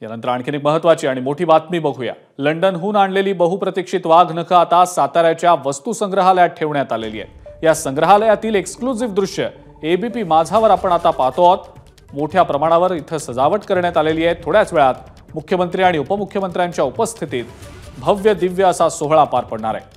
यानंतर आणखी एक महत्त्वाची आणि मोठी बातमी बघूया। लंडनहून आणलेली बहुप्रतीक्षित वाघनखं आता साताऱ्याच्या वस्तू संग्रहालयात ठेवण्यात आलेली आहे। या संग्रहालयातील एक्सक्लुझिव्ह दृश्य एबीपी माझावर आपण आता पाहतो आहोत। मोठ्या प्रमाणावर इथं सजावट करण्यात आलेली आहे। थोड्याच वेळात मुख्यमंत्री आणि उपमुख्यमंत्र्यांच्या उपस्थितीत भव्य दिव्य असा सोहळा पार पडणार आहे।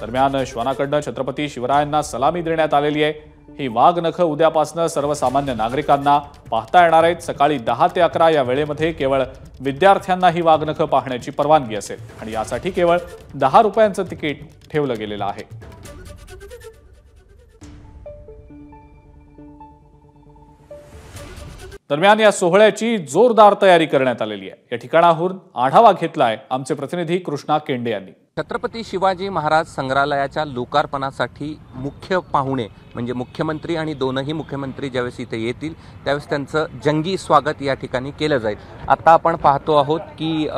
दरम्यान श्वानाकडनं छत्रपती शिवरायांना सलामी देण्यात आलेली आहे। ही वाघनखं उद्यापासून सर्वसामान्य नागरिकांना पाहता येणार आहेत। सकाळी 10 ते 11 या वेळेमध्ये केवळ विद्यार्थ्यांना ही वाघनखं पाहण्याची परवानगी असेल आणि यासाठी केवळ 10 रुपयांचं तिकीट ठेवलं गेलेलं आहे। दरम्यान या सोहळ्याची जोरदार तयारी करण्यात आलेली आहे। या ठिकाणाहून आढावा घेतलाय आमचे प्रतिनिधी कृष्णा केंडे यांनी। छत्रपती शिवाजी महाराज संग्रहालयाच्या लोकार्पणासाठी मुख्य पाहुणे म्हणजे मुख्यमंत्री आणि दोनही मुख्यमंत्री ज्यावेळेस इथे येतील त्यावेळेस त्यांचं जंगी स्वागत या ठिकाणी केलं जाईल। आता आपण पाहतो आहोत की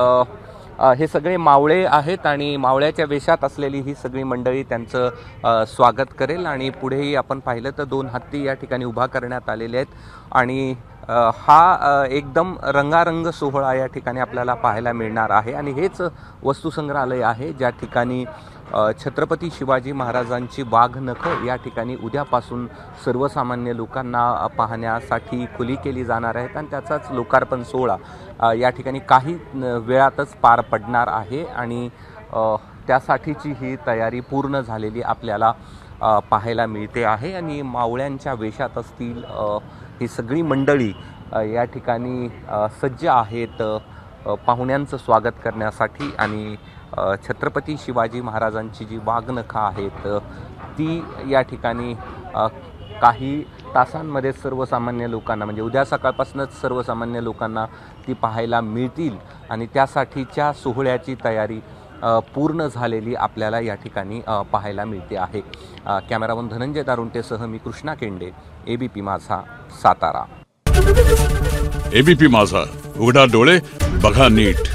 हे सगळे मावळे आहेत आणि मावळ्याच्या वेशात असलेली ही सगळी मंडळी त्यांचं स्वागत करेल आणि पुढेही आपण पाहिलं तर 2 हत्ती या ठिकाणी उभा करण्यात आलेले आहेत आणि हा एकदम रंगारंग सोहळा या ठिकाणी आपल्याला पाहायला मिळणार आहे। आणि हेच वस्तुसंग्रहालय आहे ज्या ठिकाणी छत्रपती शिवाजी महाराजांची वाघनखं या ठिकाणी उद्यापासून सर्वसामान्य लोकांना पाहण्यासाठी खुली केली जाणार आहेत आणि त्याचाच लोकार्पण सोहळा या ठिकाणी काही वेळातच पार पडणार आहे आणि त्यासाठीची ही तयारी पूर्ण झालेली आपल्याला पाहायला मिळते आहे। आणि मावळ्यांच्या वेशात असतील ही सगळी मंडळी या ठिकाणी सज्ज आहेत पाहुण्यांचं स्वागत करण्यासाठी आणि छत्रपती शिवाजी महाराजांची जी वाघनखं आहेत ती या ठिकाणी काही तासांमध्ये सर्वसामान्य लोकांना म्हणजे उद्या सकाळपासूनच सर्वसामान्य लोकांना ती पाहायला मिळतील आणि त्यासाठीच्या सोहळ्याची तयारी पूर्ण झालेली आपल्याला या ठिकाणी पाहायला मिळते आहे। कॅमेरामन धनंजय दारुंटेसह मी कृष्णा केंडे, एबीपी माझा, सातारा। एबीपी माझा, उघडा डोळे बघा नीट।